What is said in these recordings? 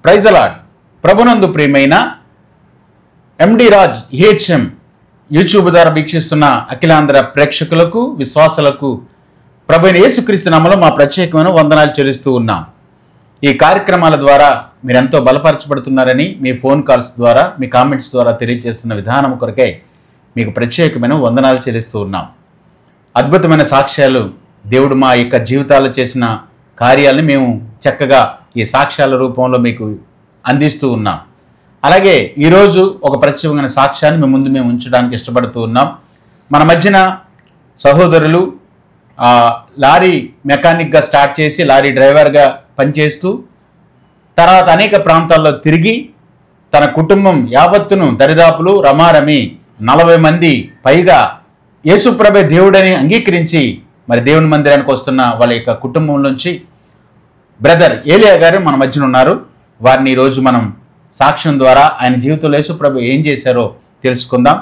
Praise the lord. ప్రభునందు ప్రియమైన ఎండి Raj EHM YouTube ద్వారా వీక్షిస్తున్న అఖిలాంధ్ర ప్రేక్షకులకు, విశ్వాసులకు ప్రభువైన యేసుక్రీస్తు నామములో మా ప్రత్యేకమైన వందనాలు చెల్లిస్తూ ఉన్నాం. ఈ కార్యక్రమాల ద్వారా మీరు ఎంతో బలపరచబడుతున్నారని మీ ఫోన్ కాల్స్ ద్వారా, మీ కామెంట్స్ ద్వారా తెలియజేస్తున్న విధానం కొరకే మీకు ప్రత్యేకమైన వందనాలు చెల్లిస్తూ ఉన్నాం. అద్భుతమైన సాక్ష్యాలు, దేవుడు మా యొక్క జీవితాల్లో చేసిన కార్యాలను మేము చక్కగా ఈ సాక్ష్యాల రూపంలో మీకు అందిస్తూ ఉన్నాం. అలాగే ఈరోజు ఒక ప్రత్యేకమైన సాక్ష్యాన్ని మీ ముందు మేము ఉంచడానికి ఇష్టపడుతూ ఉన్నాం. మన మధ్యన సహోదరులు లారీ మెకానిక్గా స్టార్ట్ చేసి లారీ డ్రైవర్గా పనిచేస్తూ తర్వాత అనేక ప్రాంతాల్లో తిరిగి తన కుటుంబం యావత్తును దరిదాపులు రమారమి 40 మంది పైగా యేసుప్రభే దేవుడని అంగీకరించి మరి దేవుని మందిరానికి వస్తున్న వాళ్ళ యొక్క కుటుంబం నుంచి బ్రదర్ ఏలియా గారు మన మధ్యన ఉన్నారు. వారిని ఈరోజు మనం సాక్ష్యం ద్వారా ఆయన జీవితంలో యేసుప్రభు ఏం చేశారో తెలుసుకుందాం.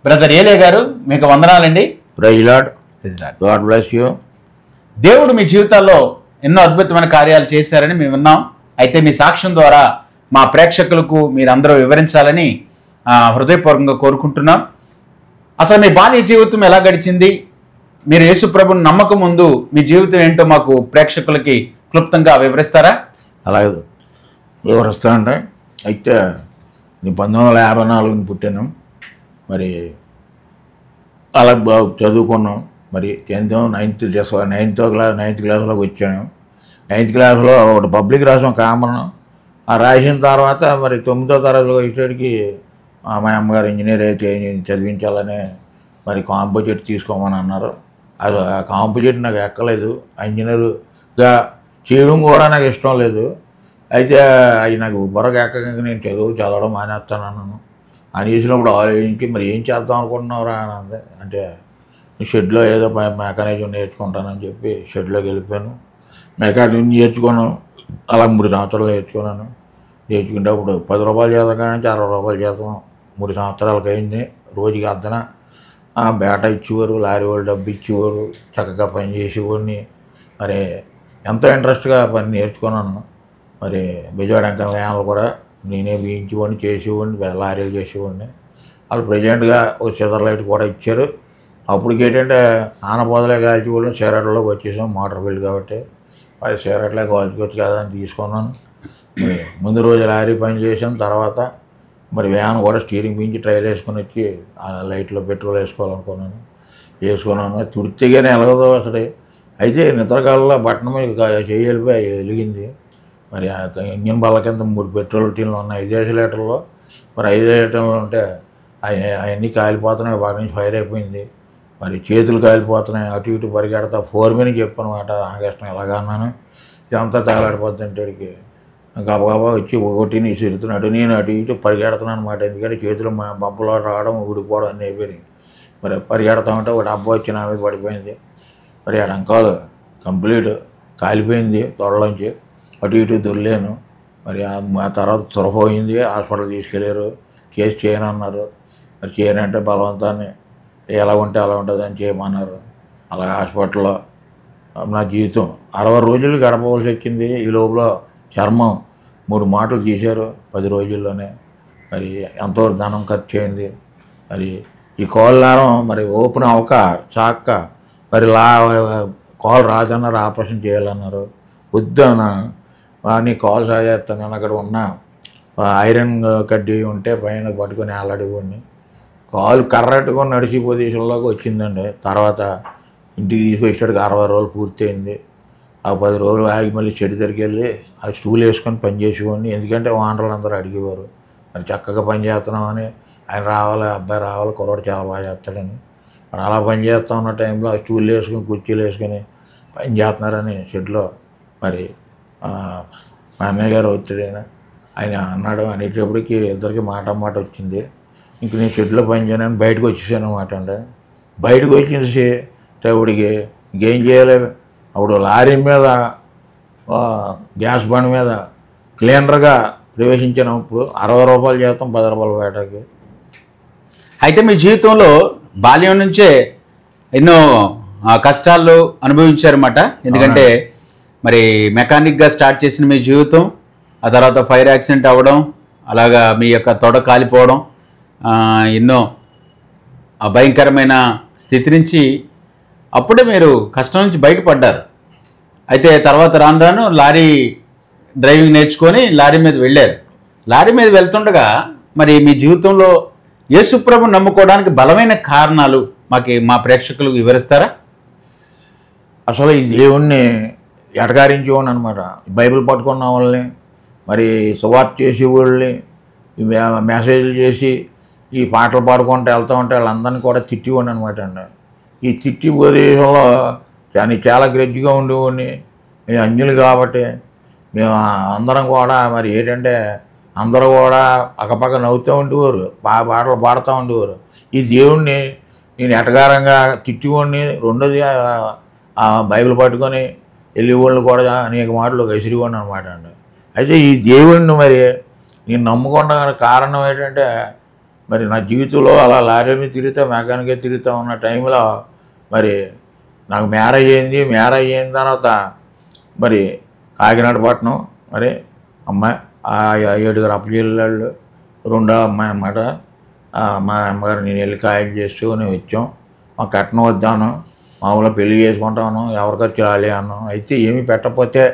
బ్రదర్ ఏలియా గారు, మీకు వందనాలండి. Praise Lord. God bless you. దేవుడు మీ జీవితాల్లో ఎన్నో అద్భుతమైన కార్యాలు చేశారని మేము విన్నాం. అయితే మీ సాక్ష్యం ద్వారా మా ప్రేక్షకులకు మీరందరూ వివరించాలని హృదయపూర్వకంగా కోరుకుంటున్నాం. అసలు మీ బాల్య జీవితం ఎలా గడిచింది? మీరు యేసుప్రభుని నమ్మకం ముందు మీ జీవితం ఏంటో మాకు ప్రేక్షకులకి క్లుప్తంగా వివరిస్తారా? అలాగే వివరిస్తానంటే, అయితే నేను 1954 పుట్టాను. మరి అలా చదువుకున్నాం. మరి 9th క్లాస్లోకి వచ్చాను. 9th క్లాస్లో ఒకటి పబ్లిక్ రాసాం, కామన్. ఆ రాసిన తర్వాత మరి 9వ తరగతిలో వచ్చేటికి మా అమ్మగారు ఇంజనీర్ అయితే చదివించాలని మరి కాంపోజిట్ తీసుకోమని అన్నారు. అది ఆ కాంపోజిట్ నాకు ఎక్కలేదు. ఇంజనీర్గా చేయడం కూడా నాకు ఇష్టం లేదు. అయితే అవి నాకు బుర్రకు ఎక్కక నేను చదవడం మానేస్తాను అన్నాను. అని చేసినప్పుడు ఆలోచించి మరి ఏం చేద్దాం అనుకుంటున్నారా అని అంది. అంటే షెడ్లో ఏదో మెకానిజం నేర్చుకుంటానని చెప్పి షెడ్లోకి వెళ్ళిపోయాను. మెకానిజం నేర్చుకున్నాను. అలా 3 సంవత్సరాలు నేర్చుకున్నాను. నేర్చుకుంటే అప్పుడు 10 రూపాయలు చేద్దాం కానీ 60 రూపాయలు చేద్దాం 3 సంవత్సరాలకు అయింది. రోజుకి అద్దన బేట ఇచ్చేవారు, లారీ వాళ్ళు డబ్బు ఇచ్చేవారు, చక్కగా పని చేసేవాడిని. మరి ఎంతో ఇంట్రెస్ట్గా పని నేర్చుకున్నాను. మరి బెజవాడ ఇంకా వ్యాన్లు కూడా నేనే బిగించేవాడిని, చేసేవాడిని, లారీలు చేసేవాడిని. వాళ్ళు ప్రజెంట్గా ఒక సిజర్ లైట్ కూడా ఇచ్చారు. అప్పటికి ఏంటంటే ఆనపోదలే కాల్చేవాళ్ళని సిగరెట్లోకి వచ్చేసాం, మోటార్ ఫీల్డ్ కాబట్టి. మరి సిగరెట్లే కాల్చుకోవచ్చు కదా అని తీసుకున్నాను. మరి ముందు రోజు లారీ పని చేసాను. తర్వాత మరి వ్యాన్ కూడా స్టీరింగ్ పిలిచి ట్రైల్ వేసుకొని వచ్చి ఆ లైట్లో పెట్రోల్ వేసుకున్నాను. తుడితిగానే ఎలగదు అసలు. అయితే నిద్రకాలంలో బట్టన మీద చేయలిపోయి వెలిగింది. మరి ఇంజిన్ బల్ల కింద 3 పెట్రోల్ టీన్లు ఉన్నాయి 5 లీటర్లో. మరి 5 లీటర్లు ఉంటే అవన్నీ కాలిపోతున్నాయి. వాటి నుంచి ఫైర్ అయిపోయింది. మరి చేతులు కాలిపోతున్నాయి. అటు ఇటు పరిగెడతా ఫోర్మెన్కి చెప్పనమాట. నాకు ఇష్టం ఎలాగా అన్నాను. ఇదంతా తగలాడిపోతుంటాడికి గబగబా వచ్చి ఒకటిని ఇసురుతున్నాడు. నేను అటు ఇటు పరిగెడుతున్నాను అనమాట. ఎందుకంటే చేతులు బొబ్బలో రావడం, ఊడిపోవడం అన్నీ అయిపోయినాయి. మరి పరిగెడతా ఉంటే ఒక డబ్బా వచ్చి నా మీద పడిపోయింది. మరి ఆ డంకాలు కంప్లీట్ కాలిపోయింది తొడలోంచి. అటు ఇటు దొర్లేను. మరి ఆ తర్వాత త్వరపోయింది. హాస్పిటల్ తీసుకెళ్ళారు. కేసు చేయనన్నారు. మరి చేయనంటే బలవంతాన్ని ఎలా ఉంటే అలా ఉంటుంది అని చేయమన్నారు. అలా హాస్పిటల్లో నా జీవితం 60 రోజులు గడపవలసి వచ్చింది. ఈ లోపల చర్మం 3 మాటలు తీశారు 10 రోజుల్లోనే. మరి ఎంతో ధనం ఖర్చు అయింది. మరి ఈ కోళ్ళారం మరి ఓపెన్ అవ్వక చాక్క మరి కాల్ రాదన్నారు, ఆపరేషన్ చేయాలన్నారు. వద్దన్న నీ కాల్ సాగేస్తాను. అక్కడ ఉన్న ఐరన్ కడ్డీ ఉంటే పైన పట్టుకొని ఆలాడిపోండి. కాలు కర్రట్టుకొని నడిచి పొజిషన్లోకి వచ్చిందండి. తర్వాత ఇంటికి తీసుకొచ్చేటికి 60 రోజులు పూర్తయింది. ఆ 10 రోజులు ఆగి మళ్ళీ చెడు దగ్గరికి వెళ్ళి ఆ స్టూల్ వేసుకొని పని చేసేవాడిని. ఎందుకంటే ఓనర్లు అందరూ అడిగేవారు మరి చక్కగా పని చేస్తున్నామని. ఆయన రావాలి, అబ్బాయి రావాలి, కుర్రాడు చాలా బాగా చేస్తాడని. మరి అలా పని చేస్తా ఉన్న టైంలో ఆ స్టూల్ వేసుకొని కుర్చీలు వేసుకొని పని చేస్తున్నారని షెడ్లో మరి మా అన్నయ్య గారు వచ్చాడు. ఆయన అన్నాడు. అనేటప్పటికి ఇద్దరికి మాట వచ్చింది. ఇంక నేను షెడ్లో పని చేయనని బయటకు వచ్చేసాను అనమాట. అంటే బయటకు వచ్చేసి ఇప్పటికి ఇంకేం చేయాలి. అప్పుడు లారీ మీద గ్యాస్ బండ్ మీద క్లీనర్గా ప్రవేశించినప్పుడు 60 రూపాయలు చేస్తాం, 10 రూపాయల వేటకి. అయితే మీ జీవితంలో బాల్యం నుంచే ఎన్నో కష్టాలు అనుభవించారన్నమాట. ఎందుకంటే మరి మెకానిక్గా స్టార్ట్ చేసిన మీ జీవితం ఆ తర్వాత ఫైర్ యాక్సిడెంట్ అవ్వడం, అలాగా మీ యొక్క తొడ కాలిపోవడం, ఎన్నో భయంకరమైన స్థితి నుంచి అప్పుడే మీరు కష్టం నుంచి బయటపడ్డారు. అయితే తర్వాత రాను రాను లారీ డ్రైవింగ్ నేర్చుకొని లారీ మీద వెళ్ళారు. లారీ మీద వెళ్తుండగా మరి మీ జీవితంలో యేసుప్రభుని నమ్ముకోవడానికి బలమైన కారణాలు మా ప్రేక్షకులకు వివరిస్తారా? అసలు ఈ దేవుణ్ణి ఎటకారించేవాడిని అనమాట. బైబిల్ పట్టుకున్న వాళ్ళని, మరి సువార్త చేసే వాళ్ళని, మెసేజ్లు చేసి ఈ పాటలు పాడుకుంటూ వెళ్తూ ఉంటే వాళ్ళందరినీ కూడా తిట్టివాడిని అనమాట అండి. ఈ తిట్టి ప్రదేశంలో చాలా గ్రెడ్జ్గా ఉండేవాడిని. మేము అన్యులు కాబట్టి మేము అందరం కూడా మరి ఏంటంటే అందరూ కూడా అక్కపక్క నవ్వుతూ ఉండేవారు, పాటలు పాడుతూ ఉండేవారు. ఈ దేవుణ్ణి నేను ఎటకారంగా తిట్టివాడిని. రెండోది బైబిల్ పట్టుకొని వెళ్ళేవాళ్ళు కూడా అనేక మాటలు గసిరివాడిని అనమాట అండి. అయితే ఈ దేవుణ్ణి మరి నేను నమ్ముకున్న కారణం ఏంటంటే మరి నా జీవితంలో అలా లారీ మీద తిరుగుతా, మెకానిక్గా తిరుగుతూ ఉన్న టైంలో మరి నాకు మ్యారేజ్ అయింది. మ్యారేజ్ అయిన తర్వాత మరి కాకినాడ పట్టణం మరి అమ్మాయి 7 అప్పచెల్లాళ్ళు, రెండో అమ్మాయి అన్నమాట. మా అమ్మగారు నేను వెళ్ళి కాయలు చేసుకొని వచ్చాం. మా కట్నం వద్దాను, మామూలుగా పెళ్లి చేసుకుంటాను, ఎవరి ఖర్చు రాలే అన్నాం. అయితే ఏమీ పెట్టకపోతే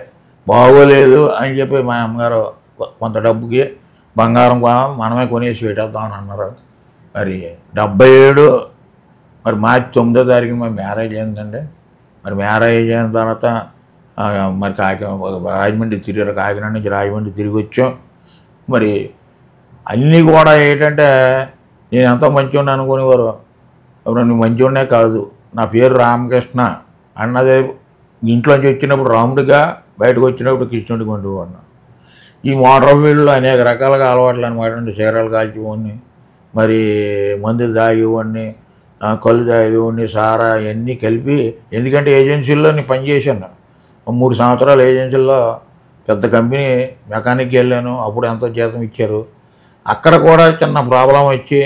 బాగోలేదు అని చెప్పి మా అమ్మగారు కొంత డబ్బుకి బంగారం మనమే కొనేసి పెట్టేద్దామని అన్నారు. మరి 77 మరి మార్చి 9వ తారీఖున మరి మ్యారేజ్ అయిందండి. మరి మ్యారేజ్ అయిన తర్వాత మరి రాజమండ్రి తిరిగారు. కాకినాడ నుంచి రాజమండ్రి తిరిగి వచ్చాం. మరి అన్నీ కూడా ఏంటంటే నేను ఎంతో మంచిగా అనుకునేవారు. నువ్వు మంచిగానే కాదు, నా పేరు రామకృష్ణ అన్నదే ఇంట్లోంచి వచ్చినప్పుడు రాముడిగా, బయటకు వచ్చినప్పుడు కృష్ణుడిగా ఉండేవాడిని. ఈ మోటార్ ఫీల్డ్లో అనేక రకాలుగా అలవాట్లు అనమాట. చీరలు కాల్చివ్వండి, మరి మందులు తాగివ్వండి, కళ్ళు తాగివ్వండి, సారా ఇవన్నీ కలిపి. ఎందుకంటే ఏజెన్సీల్లో నేను పనిచేశాను 3 సంవత్సరాలు. ఏజెన్సీల్లో పెద్ద కంపెనీ మెకానిక్కి వెళ్ళాను. అప్పుడు ఎంతో జీతం ఇచ్చారు. అక్కడ కూడా చిన్న ప్రాబ్లం వచ్చి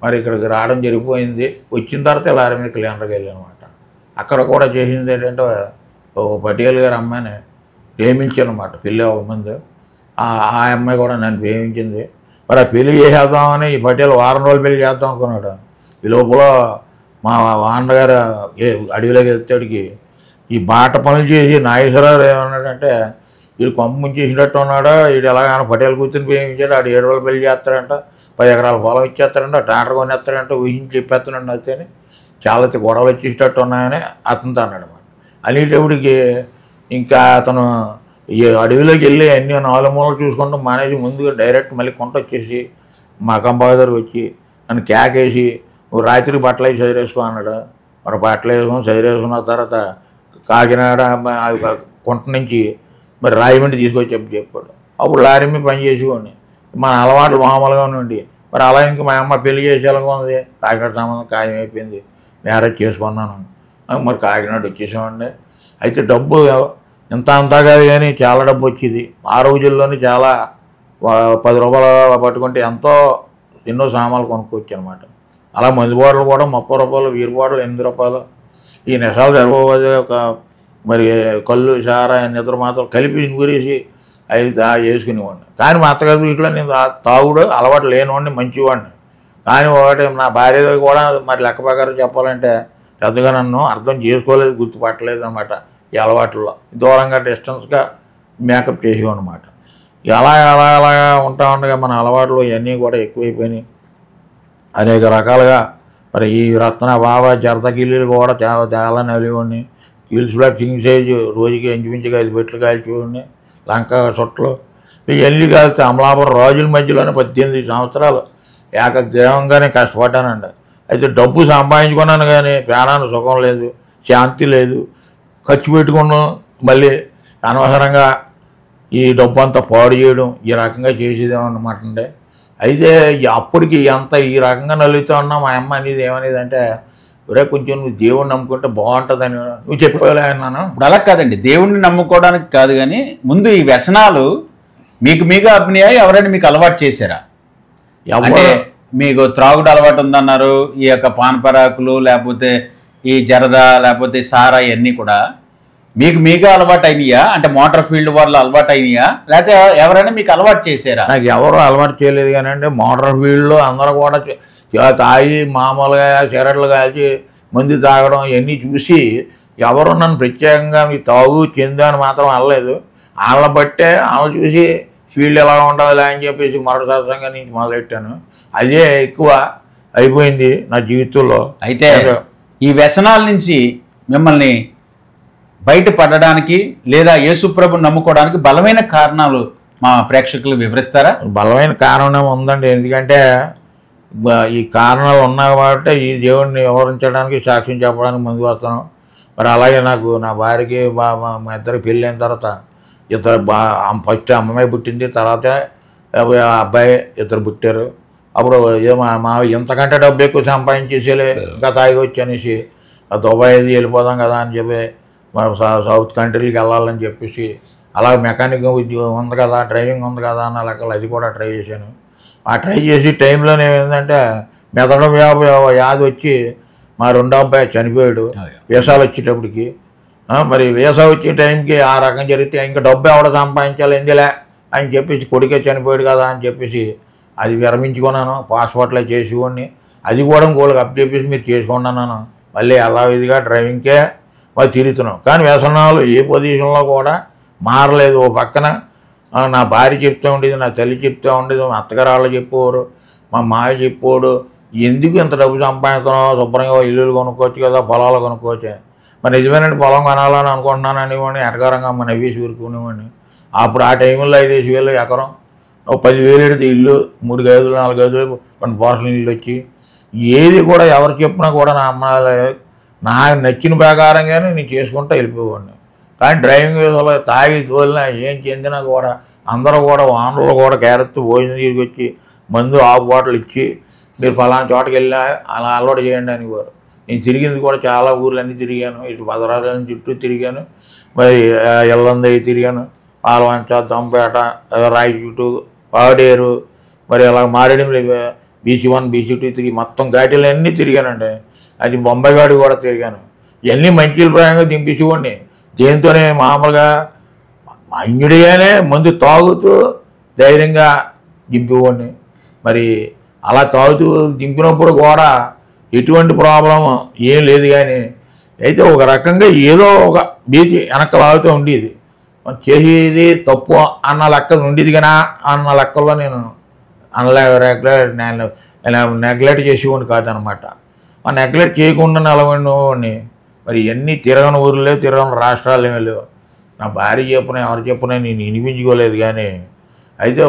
మరి ఇక్కడికి రావడం జరిగిపోయింది. వచ్చిన తర్వాత లారీ మీద క్లీనర్కి వెళ్ళాను అనమాట. అక్కడ కూడా చేసింది ఏంటంటే పటేల్ గారు అమ్మాయిని ప్రేమించాను అనమాట. పెళ్ళి అవ్వకముందు ఆ అమ్మాయి కూడా నన్ను ప్రేమించింది. మరి ఆ పెళ్లి చేసేద్దామని ఈ పటేల్ వారం రోజులు పెళ్లి చేద్దాం అనుకున్నాడు. ఈ లోపల మా వాన్నగారు అడవిలోకి వెళ్తాడికి ఈ బాట పనులు చేసి నాగేశ్వరరావు ఏమన్నాడంటే వీడు కొమ్మ చేసినట్టు ఉన్నాడు, వీడు ఎలాగైనా పటేల్ కూర్చొని ప్రేమించాడు, ఆడు 7 రోజులు పెళ్లి చేస్తాడంట, 10 ఎకరాల పొలం ఇచ్చేస్తాడంట, ట్రాక్టర్ కొనేస్తాడంట, ఊహించి చెప్పేస్తున్నాడు. అయితే చాలా గొడవలు వచ్చేటట్టు ఉన్నాయని అతనితో అన్నాడు అనమాట. అనేటప్పటికి ఇంకా అతను ఈ అడవిలోకి వెళ్ళి అన్ని 4 మూలలు చూసుకుంటూ మానేసి ముందుగా డైరెక్ట్ మళ్ళీ కొంట వచ్చేసి మా కంబావ దగ్గరకు వచ్చి నన్ను కేకేసి నువ్వు రాత్రి బట్టలు వేసి చదివేసుకో అన్నాడు. మరి బట్టలు వేసుకొని చదివేసుకున్న తర్వాత కాకినాడ కొంట నుంచి మరి రాయమండ్రి తీసుకొచ్చి చెప్పాడు. అప్పుడు లారీ మీద పని చేసేవాడిని. మన అలవాట్లు మామూలుగా ఉండి మరి అలా ఇంక మా అమ్మ పెళ్లి చేసేలాగా ఉంది. కాకినాడ సంబంధం ఖాయం అయిపోయింది, మ్యారేజ్ చేసుకున్నాను. మరి కాకినాడ వచ్చేసామండి. అయితే డబ్బు ఇంత అంతా కాదు కానీ చాలా డబ్బు వచ్చేది. ఆ రోజుల్లోనే చాలా 10 రూపాయలు పట్టుకుంటే ఎన్నో సామాన్లు కొనుక్కోవచ్చు అనమాట. అలా మందు బాటలు కూడా 30 రూపాయలు, వీరి బాటలు 8 రూపాయలు. ఈ నెసాలు సరిపోతే మరి కళ్ళు, సారా, నిద్ర మాత్రం కలిపి ఇనుగురేసి అవి చేసుకునేవాడిని. కానీ మా అత్తగారి ఇంట్లో నేను తాగుడు అలవాటు లేనివాడిని, మంచివాడిని. కానీ ఒకటి నా భార్య కూడా మరి లెక్క ప్రకారం చెప్పాలంటే పెద్దగా నన్ను అర్థం చేసుకోలేదు, గుర్తుపట్టలేదు అన్నమాట. ఈ అలవాట్లలో దూరంగా డిస్టెన్స్గా మేకప్ చేసేవాడు అనమాట. అలాగా ఉంటా ఉండగా మన అలవాట్లు ఇవన్నీ కూడా ఎక్కువైపోయినాయి. అనేక రకాలుగా మరి ఈ రత్న బాబా జరత కిల్లీలు కూడా చాలా నలివాడిని. కిల్స్ బ్లాక్ కింగ్ సైజ్ రోజుకి ఇంచుమించుగా 5 పెట్లు కాల్చేవాడిని. లంక చుట్టలు ఇవన్నీ కాల్చి అమలాపురం రాజుల మధ్యలోనే 18 సంవత్సరాలు ఏకగ్రీవంగానే కష్టపడ్డానండి. అయితే డబ్బు సంపాదించుకున్నాను కానీ ప్రాణానికి సుఖం లేదు, శాంతి లేదు. ఖర్చు పెట్టుకున్నాం, మళ్ళీ అనవసరంగా ఈ డబ్బు అంతా పాడు చేయడం, ఈ రకంగా చేసేదేమన్నమాట అండి. అయితే అప్పటికి అంత ఈ రకంగా నలుగుతూ ఉన్నా మా అమ్మ అనేది ఏమనేది అంటే ఒరే కొంచెం నువ్వు దేవుణ్ణి నమ్ముకుంటే బాగుంటుందని నువ్వు చెప్పేవాళ్ళే అన్నాను. ఇప్పుడు అలా కాదండి, దేవుణ్ణి నమ్ముకోవడానికి కాదు కానీ ముందు ఈ వ్యసనాలు మీకు అభినయాయి ఎవరైనా మీకు అలవాటు చేశారా? అంటే మీకు త్రాగుడు అలవాటు ఉందన్నారు, ఈ యొక్క పానపరాకులు లేకపోతే ఈ జరద లేకపోతే సారా ఇవన్నీ కూడా మీగా అలవాటు అయినాయా? అంటే మోటార్ ఫీల్డ్ వాళ్ళు అలవాటు అయినాయా, లేకపోతే ఎవరైనా మీకు అలవాటు చేశారా? నాకు ఎవరు అలవాటు చేయలేదు కానీ అంటే మోటార్ ఫీల్డ్లో అందరూ కూడా తాగి మామూలుగా సిగరెట్లు కాల్చి మందు తాగడం ఇవన్నీ చూసి ఎవరు నన్ను ప్రత్యేకంగా మీ తాగు చెందు అని మాత్రం అనలేదు. వాళ్ళని బట్టే వాళ్ళని చూసి ఫీల్డ్ ఎలా ఉంటుందిలే అని చెప్పేసి మరొకసారిగా నుంచి మొదలెట్టాను. అదే ఎక్కువ అయిపోయింది నా జీవితంలో. అయితే ఈ వ్యసనాల నుంచి మిమ్మల్ని బయటపడడానికి లేదా యేసుప్రభుని నమ్ముకోవడానికి బలమైన కారణాలు మా ప్రేక్షకులు వివరిస్తారా? బలమైన కారణం ఉందండి. ఎందుకంటే ఈ కారణాలు ఉన్నాయి కాబట్టి ఈ దేవుడిని వివరించడానికి సాక్ష్యం చెప్పడానికి ముందుకు వస్తాను. మరి అలాగే నాకు నా భార్యకి మా ఇద్దరికి పెళ్ళి అయిన తర్వాత ఇద్దరు ఫస్ట్ అమ్మాయి పుట్టింది, తర్వాత అబ్బాయి ఇద్దరు పుట్టారు. అప్పుడు మా ఇంతకంటే డబ్బు ఎక్కువ సంపాదించేసేలే ఇంకా తాగి వచ్చి అనేసి దుబాయ్ వెళ్ళిపోదాం కదా అని చెప్పి మన సౌత్ కంట్రీలకి వెళ్ళాలని చెప్పేసి అలా మెకానిక్ ఉద్యోగం ఉంది కదా, డ్రైవింగ్ ఉంది కదా అన్న లెక్కలు అది కూడా ట్రై చేశాను. ఆ ట్రై చేసి టైంలోనే ఏంటంటే మెదడు వ్యాధి వచ్చి మా రెండో అబ్బాయి చనిపోయాడు వీసాలు వచ్చేటప్పటికి. మరి వీసా వచ్చే టైంకి ఆ రకం జరిగితే ఇంకా డబ్బు ఎవడ సంపాదించాలి ఎందులే అని చెప్పేసి కొడుకే చనిపోయాడు కదా అని చెప్పేసి అది విరమించుకున్నాను. పాస్పోర్ట్లో చేసుకోండి, అది కూడా ఇంకోళ్ళకి అప్ చెప్పేసి మీరు చేసుకోండి అన్నాను. మళ్ళీ యథావిధిగా డ్రైవింగ్కే మరి తిరుగుతున్నాం. కానీ వ్యసనాలు ఏ పొజిషన్లో కూడా మారలేదు. ఓ పక్కన నా భార్య చెప్తూ ఉండేది, నా తల్లి చెప్తూ ఉండేది, మా అత్తగారు వాళ్ళు చెప్పేవారు, మా మాయ చెప్పేవాడు, ఎందుకు ఇంత డబ్బు సంపాదిస్తున్నావు, శుభ్రంగా ఇల్లులు కొనుక్కోవచ్చు కదా, పొలాలు కొనుక్కోవచ్చు. మరి నిజమేనండి పొలం కొనాలని అనుకుంటున్నాను అనేవాడిని, ఎటకారంగా మన నవ్వేసి ఊరుకునేవాడిని. అప్పుడు ఆ టైంలో 5,000 ఎకరం, 10,000 ఎడితే ఇల్లు, 3 గదులు 4 గదులు కొన్ని పోర్షన్లు ఇల్లు వచ్చి ఏది కూడా ఎవరు చెప్పినా కూడా నా అమ్మ నాకు నచ్చిన ప్రకారంగానే నేను చేసుకుంటూ వెళ్ళిపోయేవాడిని. కానీ డ్రైవింగ్ విషయంలో తాగి తోలినా ఏం చెందినా కూడా అందరూ కూడా వానలు కూడా క్యారెట్ భోజనం తీసుకొచ్చి మందు ఆఫ్ బాటిల్ ఇచ్చి మీరు ఫలానా చోటకి వెళ్ళినా అలా అలవాటు చేయండి అనేవారు. నేను తిరిగింది కూడా చాలా ఊర్లన్నీ తిరిగాను. ఇటు భద్రాచలం చుట్టూ తిరిగాను, మరి ఎల్లందయ్య తిరిగాను, పాలవంచ, దొంపేట, రాయి చుట్టూ, పాడేరు, మరి అలా మారేడుమిల్లి BC1 BC2 తిరిగి మొత్తం ఘాటీలన్నీ తిరిగానండి. అది బొంబాయిగాడు కూడా తిరిగాను. ఇవన్నీ మంచి ప్రాయంగా దింపించుకోండి. దేంతోనే మామూలుగా అన్యుడిగానే మందు తాగుతూ ధైర్యంగా దింపేవాడిని. మరి అలా తాగుతూ దింపినప్పుడు కూడా ఎటువంటి ప్రాబ్లం ఏం లేదు. కానీ అయితే ఒక రకంగా ఏదో ఒక బీచి వెనక్కి లాగుతూ ఉండేది. చేసేది తప్పు అన్న లెక్క ఉండేది కానీ అన్న లెక్కల్లో నేను నెగ్లెక్ట్ చేసేవాడిని కాదనమాట. ఆ నెగ్లెక్ట్ చేయకుండా నిలబడినవాడిని. మరి ఇవన్నీ తిరగని ఊర్లే, తిరగని రాష్ట్రాలు ఏమీ లేవు. నా భార్య చెప్పినా ఎవరు చెప్పినా నేను వినిపించుకోలేదు. కానీ అయితే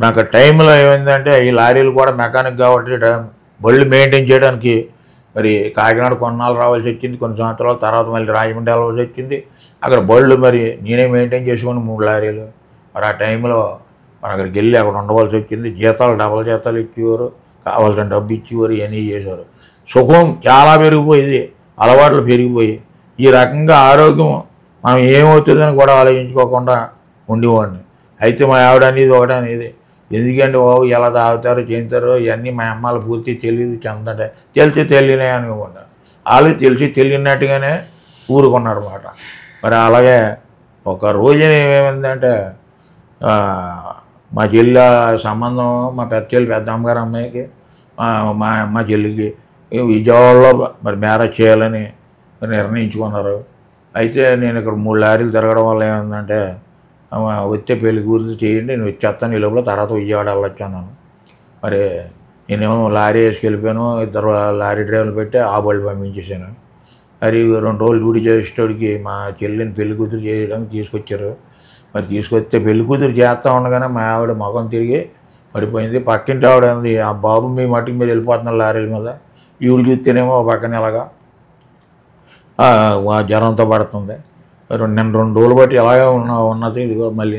నాకు టైంలో ఏమైందంటే ఈ లారీలు కూడా మెకానిక్ కాబట్టి బళ్ళు మెయింటైన్ చేయడానికి మరి కాకినాడ కొన్నాళ్ళు రావాల్సి వచ్చింది. కొన్ని సంవత్సరాల తర్వాత మళ్ళీ రాజమండ్రి వెళ్ళవలసి వచ్చింది. అక్కడ బళ్ళు మరి నేనే మెయింటైన్ చేసుకుని 3 లారీలు. మరి ఆ టైంలో మరి అక్కడికి వెళ్ళి అక్కడ ఉండవలసి వచ్చింది. జీతాలు డబల్ జీతాలు ఇచ్చేవారు, కావాల్సిన డబ్బు ఇచ్చేవారు, ఇవన్నీ చేసేవారు. సుఖం చాలా పెరిగిపోయింది, అలవాట్లు పెరిగిపోయి ఈ రకంగా ఆరోగ్యం మనం ఏమవుతుందని కూడా ఆలోచించుకోకుండా ఉండేవాడిని. అయితే మా ఆవిడ అనేది ఒకటే అనేది, ఎందుకంటే బాబు ఎలా తాగుతారో చేస్తారు ఇవన్నీ మా అమ్మాలు పూర్తి తెలియదు చెందటే తెలియనే అనుకోకుండా వాళ్ళు తెలిసి తెలియనట్టుగానే ఊరుకున్నారు అన్నమాట. మరి అలాగే ఒక రోజు ఏమైందంటే మా చెల్లి సంబంధం మా పెద్ద అమ్మగారు అమ్మాయికి మా చెల్లికి విజయవాడలో మరి మ్యారేజ్ చేయాలని నిర్ణయించుకున్నారు. అయితే నేను ఇక్కడ 3 లారీలు తిరగడం వల్ల ఏమైందంటే వచ్చే పెళ్లి గురించి చేయండి, నేను వచ్చేస్తాను ఈ లోపల, తర్వాత విజయవాడ వెళ్ళొచ్చాను. మరి నేనేమో లారీ వేసుకెళ్ళిపోయాను. 2 లారీ డ్రైవర్లు పెట్టి ఆ బళ్ళు పంపించేశాను. మరి 2 రోజులు డ్యూటీ చేసేటోడికి మా చెల్లిని పెళ్లి కూతురు చేయడానికి తీసుకొచ్చారు. మరి తీసుకొస్తే పెళ్లి కూతురు చేస్తూ ఉండగానే మా ఆవిడ ముఖం తిరిగి పడిపోయింది. పక్కింటి ఆవిడ ఉంది, ఆ బాబు మీ మట్టుకు మీరు వెళ్ళిపోతున్నారు లారీల మీద, ఈవిడ చూస్తేనేమో పక్కన ఇలాగా జ్వరంతో పడుతుంది. నేను 2 రోజులు బట్టి ఎలాగే ఉన్నది. ఇదిగో మళ్ళీ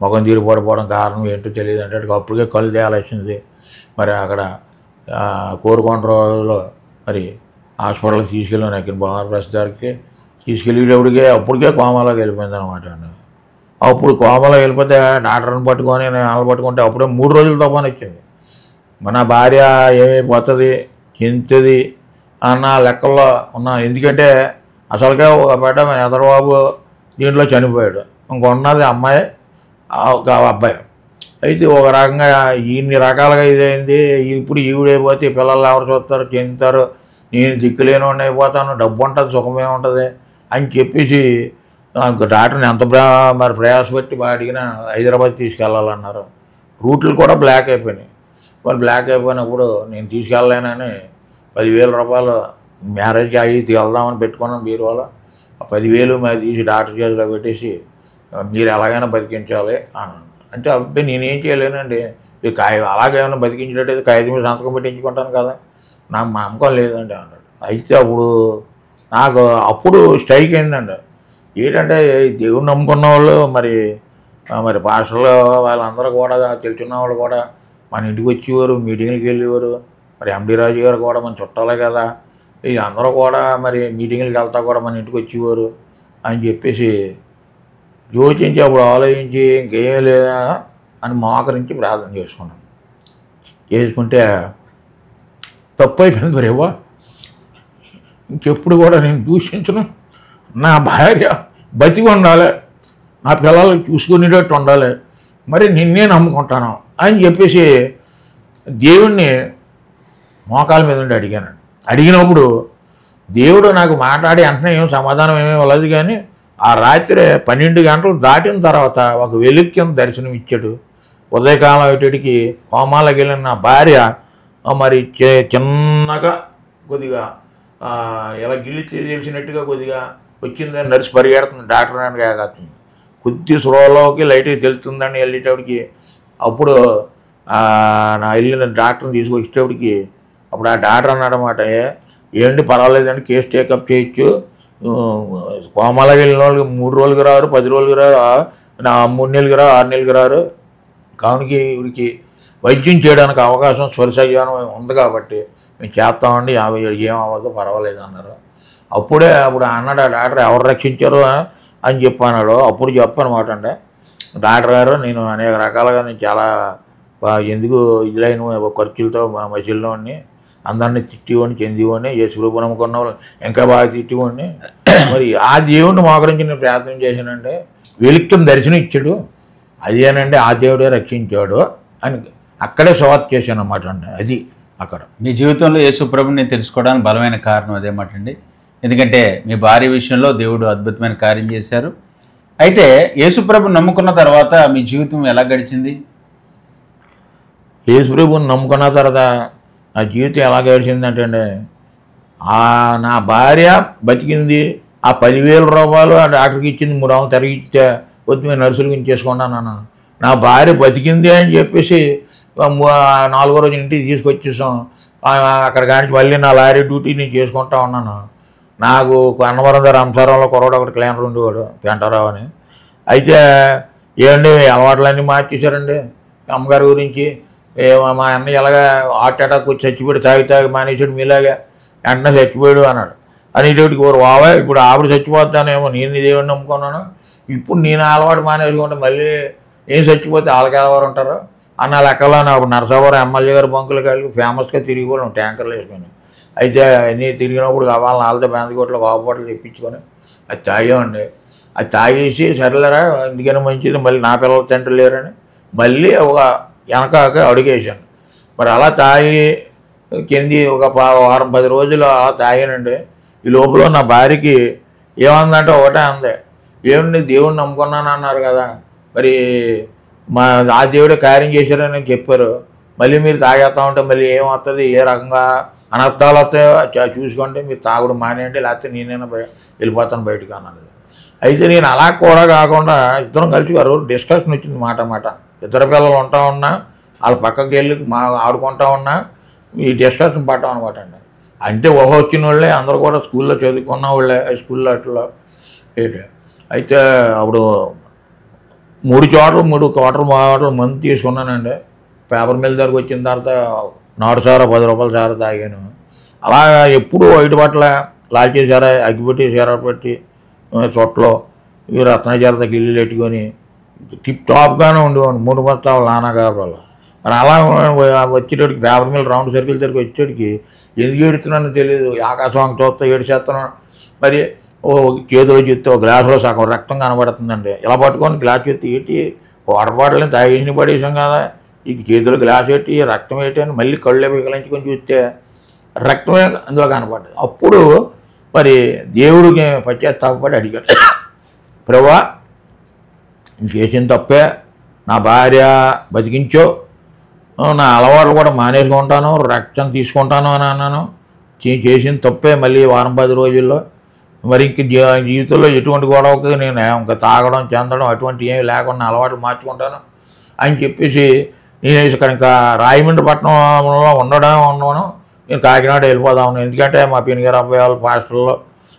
ముఖం తీరి పడిపోవడం కారణం ఏంటో తెలియదు అంటే అప్పటికే కళ్ళు తేలాల్సింది. మరి అక్కడ కోరుకొండ రోజులో మరి హాస్పిటల్కి తీసుకెళ్ళాను. అక్కడ భారప్రసాద్ గారికి తీసుకెళ్ళేటప్పటికే అప్పటికే కోమాలోకి వెళ్ళిపోయింది అనమాట. అప్పుడు కోమలో వెళ్ళిపోతే డాక్టర్ని పట్టుకొని నేను వాళ్ళు పట్టుకుంటే అప్పుడే 3 రోజులతో పని వచ్చింది. మన భార్య ఏమైపోతుంది చెందుతుంది అన్న లెక్కల్లో ఉన్నా. ఎందుకంటే అసలుగా ఒక బిడ్డ మన ఎదరబాబు దీంట్లో చనిపోయాడు, ఇంకొన్నది అమ్మాయి ఒక అబ్బాయి. అయితే ఒక రకంగా ఇన్ని రకాలుగా ఇదైంది. ఇప్పుడు ఈవిడైపోతే పిల్లలు ఎవరు చూస్తారు, చెందుతారు, నేను దిక్కులేని అయిపోతాను, డబ్బు ఉంటుంది, సుఖమే ఉంటుంది అని చెప్పేసి డాక్టర్ని ఎంత మరి ప్రయాసపెట్టి అడిగినా హైదరాబాద్ తీసుకెళ్ళాలన్నారు. రూట్లు కూడా బ్లాక్ అయిపోయినాయి. మరి బ్లాక్ అయిపోయినప్పుడు నేను తీసుకెళ్ళలేనని 10,000 రూపాయలు మ్యారేజ్కి అయ్యి వెళ్దామని పెట్టుకున్నాను బీరువాలో. ఆ 10,000 మరి తీసి డాక్టర్ చేతిలో పెట్టేసి మీరు ఎలాగైనా బతికించాలి అన్నాను. అంటే అబ్బాయి నేనేం చేయలేనండి, అలాగేమైనా బతికించేటట్టయితే కాగితం మీద సంతకం పెట్టించుకుంటాను కదా, నాకు నమ్మకం లేదండి అన్నాడు. అయితే నాకు అప్పుడు స్ట్రైక్ అయిందండి. ఏంటంటే దేవుడు నమ్ముకున్న వాళ్ళు మరి పాస్టర్లు వాళ్ళందరూ కూడా తెలుసున్న వాళ్ళు కూడా మన ఇంటికి వచ్చేవారు, మీటింగ్లకు వెళ్ళేవారు. మరి ఎండి రాజు గారు కూడా మన చుట్టాలే కదా, అందరూ కూడా మరి మీటింగ్లకు వెళ్తా కూడా మన ఇంటికి వచ్చేవారు అని చెప్పేసి యోచించి అప్పుడు ఆలోచించి ఇంకేం లేదా అని మోకరించి ప్రార్థన చేసుకున్నాను. చేసుకుంటే తప్పు అయిపోయింది. మరేవా ఇంకెప్పుడు కూడా నేను దూషించను, నా భార్య బతికి ఉండాలి, నా పిల్లలకు చూసుకునేటట్టు ఉండాలి, మరి నిన్నే నమ్ముకుంటాను అని చెప్పేసి దేవుణ్ణి మోకాల మీద ఉండి అడిగాను. అడిగినప్పుడు దేవుడు నాకు మాట్లాడి వెంటనే ఏం సమాధానం ఏమీ ఇవ్వలేదు. కానీ ఆ రాత్రి 12 గంటలు దాటిన తర్వాత ఒక వెలుగు కింద దర్శనం ఇచ్చాడు. ఉదయకాలం అయ్యేటికి హోమాలకు వెళ్ళిన నా భార్య మరి చిన్నగా కొద్దిగా ఇలా గిల్లి తెలిసినట్టుగా కొద్దిగా వచ్చిందని నర్సు పరిగెడుతుంది, డాక్టర్ అని కాకపోతుంది. కొద్ది స్లోలోకి లైట్గా తెలుస్తుందని వెళ్ళేటప్పటికి అప్పుడు నా వెళ్ళిన డాక్టర్ని తీసుకొచ్చేటప్పటికి అప్పుడు ఆ డాక్టర్ అన్నాడన్నమాట, ఏంటి పర్వాలేదండి, కేసు టేకప్ చేయొచ్చు, కోమాలకు వెళ్ళిన వాళ్ళకి 3 రోజులకి రారు, 10 రోజులకి రారు, 3 నెలలకి రారు, 6 నెలలకి రారు, కావునికి వీడికి వైద్యం చేయడానికి అవకాశం స్పర్శజ్ఞానం ఉంది కాబట్టి మేము చేస్తామండి, ఏం అవ్వదు పర్వాలేదు అన్నారు. అప్పుడు అన్నాడు ఆ డాక్టర్, ఎవరు రక్షించారు అని చెప్పన్నాడు. అప్పుడు చెప్పనమాట అండి, డాక్టర్ గారు నేను అనేక రకాలుగా నేను చాలా ఎందుకు ఇదిలైన ఖర్చులతో మధ్యలోని అందరినీ తిట్టివ్వండి, చెందివ్వండి, యేసుప్రభువు నమ్ముకున్న వాళ్ళు ఇంకా బాగా తిట్టివ్వండి, మరి ఆ దేవుడిని మోకరించి నేను ప్రార్థన చేశానంటే వెలుక్కిన దర్శనం ఇచ్చాడు, అదేనండి ఆ దేవుడే రక్షించాడు అని అక్కడే సువార్త చేశాను అన్నమాట అండి. అది అక్కడ మీ జీవితంలో యేసుప్రభుని తెలుసుకోవడానికి బలమైన కారణం అదేమాట అండి. ఎందుకంటే మీ భార్య విషయంలో దేవుడు అద్భుతమైన కార్యం చేశారు. అయితే యేసుప్రభుని నమ్ముకున్న తర్వాత మీ జీవితం ఎలా గడిచింది? యేసుప్రభుని నమ్ముకున్న తర్వాత నా జీవితం ఎలా గడిచిందంటే అండి, నా భార్య బతికింది, ఆ 10,000 రూపాయలు ఆ డాక్టర్కి ఇచ్చింది 3 రోజులు తిరిగిస్తే వద్దు మేము నర్సులు గురించేసుకున్నాను. నా భార్య బతికింది అని చెప్పేసి 4వ రోజు ఇంటికి తీసుకొచ్చేసాం. అక్కడ కానీ మళ్ళీ నా లారీ డ్యూటీ నేను చేసుకుంటా ఉన్నాను. నాకు అన్నవరం దగ్గర అంశారంలో కురవాడు ఒకటి క్లీనర్ ఉండేవాడు, పెంటారావు అని. అయితే ఏమండి అలవాట్లన్నీ మార్చేశారండి అమ్మగారి గురించి. మా అన్నయ్య ఎలాగా హార్ట్ అటాక్ వచ్చి చచ్చిపోయాడు, తాగి మానేసాడు, మీలాగా వెంటనే చచ్చిపోయాడు అన్నాడు. అనేటోటికి వావా ఇప్పుడు ఆవిడ చచ్చిపోతానేమో, నేను దేవుడిని నమ్ముకున్నాను, ఇప్పుడు నేను అలవాటు మానేసుకుంటే మళ్ళీ ఏం చచ్చిపోతే వాళ్ళకి ఎవరు ఉంటారు అన్న లెక్కలో నాకు నరసాపురం ఎమ్మెల్యే గారు బంకులు కలిగి ఫేమస్గా తిరిగి కూడా ట్యాంకర్లు వేసుకొని. అయితే అన్నీ తిరిగినప్పుడు కావాలి వాళ్ళతో బెందకోట్లో కాపుబాట్లు తెప్పించుకొని అది తాగామండి. అది తాగేసి సరేలేరా ఎందుకైనా మంచిది, మళ్ళీ నా పిల్లల తండ్రి లేరని మళ్ళీ ఒక వెనకాక అడుగేసాను. మరి అలా తాగి కింది ఒక వారం 10 రోజులు అలా తాగానండి. ఈ లోపల నా భార్యకి ఏమందంటే ఒకటే అందే, ఏమండి దేవుడిని నమ్ముకున్నాను అన్నారు కదా, మరి ఆ దేవుడే కార్యం చేశారని చెప్పారు, మళ్ళీ మీరు తాగేస్తా ఉంటే మళ్ళీ ఏమవుతుంది, ఏ రకంగా అనర్థాలు వస్తాయో చూసుకోండి, మీరు తాగుడు మానేయండి, లేకపోతే నేనైనా వెళ్ళిపోతాను బయటకు అన్నది. అయితే నేను అలా కూడా కాకుండా ఇద్దరం కలిసి గారు డిస్కషన్ వచ్చింది మాట. ఇద్దరు పిల్లలు ఉంటా ఉన్నా వాళ్ళ పక్కకి వెళ్ళి ఆడుకుంటా ఉన్నా ఈ డిస్కషన్ పడ్డాం అనమాట అండి. అంటే వచ్చిన వాళ్ళే అందరూ కూడా స్కూల్లో చదువుకున్న వాళ్ళే, హై స్కూల్లో అట్లా ఏంటి. అయితే అప్పుడు 3 క్వార్టర్ మందు తీసుకున్నానండి. పేపర్ మిల్ దగ్గరకు వచ్చిన తర్వాత 4 సారా 10 రూపాయలు సారా తాగాను. అలా ఎప్పుడూ వైట్ బట్టల లాల్చీ సారా అగ్గిపెట్టి సారా పెట్టి చొట్లో ఈ రత్నజారతకి ఇల్లు పెట్టుకొని టిప్ టాప్గానే ఉండేవాడు 3 బస్తాలు నాన్నగారు. మరి అలా వచ్చేటోడికి పేపర్ మిల్ రౌండ్ సర్కిల్ దగ్గరికి వచ్చేటికి ఎందుకు ఏడుతున్నానో తెలియదు, ఆకాశం చూస్తా ఏడిచేస్తున్నాను. మరి ఓ చేతిలో చూస్తే ఒక గ్లాసులో సగం రక్తం కనబడుతుందండి. ఇలా పట్టుకొని గ్లాస్ ఎత్తి ఏంటి వాటర్ బాటిల్ని తాగేసి పడేసాం కదా, ఈ చేతిలో గ్లాస్ పెట్టి రక్తం ఏంటి అని మళ్ళీ కళ్ళు వికలించుకొని చూస్తే రక్తమే అందులో కనపడ్డది. అప్పుడు మరి దేవుడికి పశ్చాత్తాపడి అడిగాడు, ప్రభువా చేసిన తప్పే, నా భార్య బతికించో, నా అలవాట్లు కూడా మానేసుకుంటాను, రక్తం తీసుకుంటాను అని అన్నాను, చేసిన తప్పే మళ్ళీ వారం 10 రోజుల్లో, మరి ఇంక జీవితంలో ఎటువంటి గొడవకి నేను ఇంకా తాగడం చెందడం అటువంటి ఏమి లేకుండా అలవాట్లు మార్చుకుంటాను అని చెప్పేసి నేను ఇక్కడ ఇంకా రాయమండ్రి పట్టణంలో ఉన్నాను, నేను కాకినాడ వెళ్ళిపోదాము. ఎందుకంటే మా పినిగారు అబ్బాయి వాళ్ళ పాస్టర్లో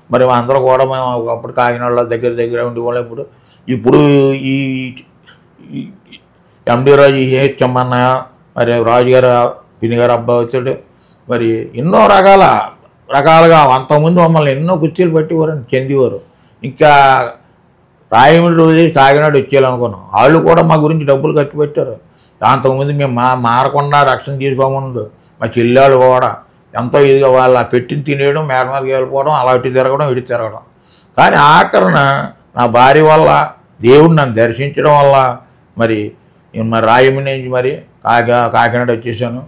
మరి అందరూ కూడా మేము ఒకప్పుడు కాకినాడలో దగ్గర ఉండేవాళ్ళం. ఇప్పుడు ఈ ఎండి రాజు హెచ్ఎమ్మన్న మరి రాజుగారు పినిగారు అబ్బాయి వచ్చాడు, మరి ఎన్నో రకాలుగా అంతకుముందు మమ్మల్ని ఎన్నో కుర్చీలు పెట్టేవారు, చెందేవారు. ఇంకా రాయమండ్రి రోజు కాకినాడ వచ్చేయాలనుకున్నాం. వాళ్ళు కూడా మా గురించి డబ్బులు ఖర్చు పెట్టారు. అంతకుముందు మేము మారకుండా రక్షణ తీసుకోమన్నాడు. మా చెల్లెళ్ళు కూడా ఎంతో ఇదిగా వాళ్ళ పెట్టిన తినేయడం, మేడ మీదకి వెళ్ళిపోవడం, అలా ఇటు తిరగడం ఇటు తిరగడం. కానీ ఆఖరణ నా భార్య వల్ల దేవుడు నన్ను దర్శించడం వల్ల మరి రాయమండ్రి నుంచి మరి కాకినాడ వచ్చేసాను.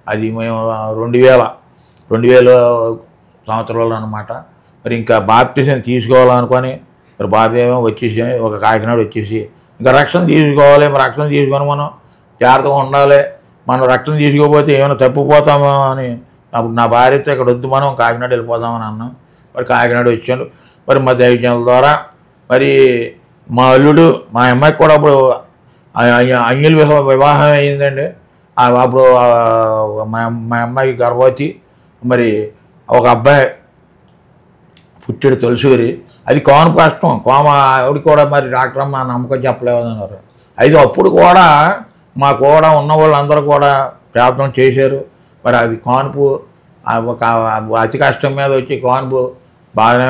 అది మేము 2000 సంవత్సరాలు అన్నమాట. మరి ఇంకా బాప్టిజం తీసుకోవాలనుకొని మరి బాప్టిజం వచ్చేసి ఒక కాకినాడ వచ్చేసి ఇంకా రక్షణ తీసుకోవాలి. మరి రక్షణ తీసుకొని మనం జాగ్రత్తగా ఉండాలి, మనం రక్షణ తీసుకోకపోతే ఏమైనా తప్పిపోతామో అని అప్పుడు నా భార్యతో ఇక్కడ వద్దు, మనం కాకినాడ వెళ్ళిపోదామని అన్నాం. మరి కాకినాడ వచ్చాను. మరి మా దైవజనుల ద్వారా మరి మా అల్లుడు మా అమ్మాయికి కూడా అప్పుడు అంజలి వివాహం అయ్యిందండి. అప్పుడు మా అమ్మాయికి గర్భవతి, మరి ఒక అబ్బాయి పుట్టాడు తులసూరి. అది కోమ కష్టం, ఆవిడ కూడా మరి డాక్టర్ అమ్మ నమ్మకం చెప్పలేదన్నారు. అయితే అప్పుడు కూడా మా కూడా ఉన్న వాళ్ళందరూ కూడా ప్రార్థన చేశారు. మరి అది కాన్పు అతి కష్టం మీద వచ్చి కాన్పు బాగానే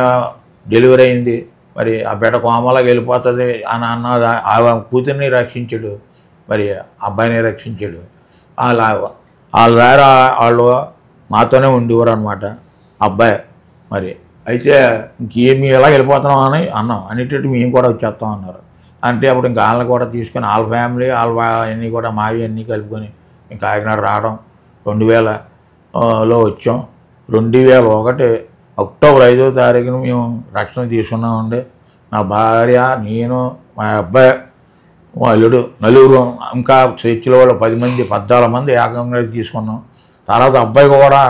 డెలివరీ అయింది. మరి ఆ బిడ్డ కోమలాగా వెళ్ళిపోతుంది అని అన్నది. ఆ కూతుర్ని రక్షించాడు, మరి అబ్బాయిని రక్షించాడు. వాళ్ళ ద్వారా వాళ్ళు మాతోనే ఉండేవారు అనమాట అబ్బాయి. మరి అయితే ఇంకేమి ఎలా వెళ్ళిపోతున్నాం అని అన్నాం, అనేటట్టు మేము కూడా వచ్చేస్తాం అన్నారు. అంటే అప్పుడు ఇంకా వాళ్ళని కూడా తీసుకొని వాళ్ళ ఫ్యామిలీ అన్నీ కూడా మావి అన్నీ కలుపుకొని ఇంకా కాకినాడ రావడం 2000లో వచ్చాం. 2001 అక్టోబర్ 5వ తారీఖున మేము రక్షణ తీసుకున్నామండి. నా భార్య, నేను, మా అబ్బాయి, మా అల్లుడు, నలుగురు, ఇంకా చర్చిలో వాళ్ళు 14 మంది ఏకంగా తీసుకున్నాం. తర్వాత అబ్బాయి కూడా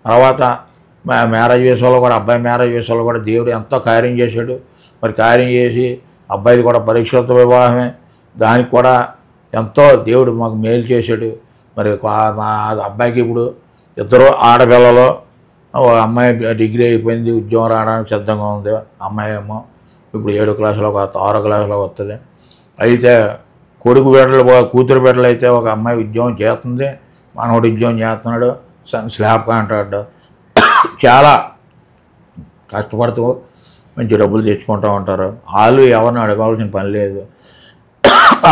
తర్వాత మ్యారేజ్ విషయంలో కూడా అబ్బాయి మ్యారేజ్ విషయంలో కూడా దేవుడు ఎంతో కార్యం చేశాడు. మరి కార్యం చేసి అబ్బాయిది కూడా పరీక్షిత వివాహమే, దానికి కూడా ఎంతో దేవుడు మాకు మేలు చేశాడు. మరి మా అబ్బాయికి ఇప్పుడు 2 ఆడపిల్లలు, అమ్మాయి డిగ్రీ అయిపోయింది, ఉద్యోగం రావడానికి సిద్ధంగా ఉంది. అమ్మాయి ఏమో ఇప్పుడు 7వ క్లాసులో 6వ క్లాసులో వస్తుంది. అయితే కొడుకు బిడ్డలు కూతురు బిడ్డలు అయితే ఒక అమ్మాయి ఉద్యోగం చేస్తుంది, మనోడు ఉద్యోగం చేస్తున్నాడు, స్లాబ్ కాంట్రాక్ట్. చాలా కష్టపడుతూ మంచి డబ్బులు తెచ్చుకుంటూ ఉంటారు. వాళ్ళు ఎవరిని అడగవలసిన పని లేదు,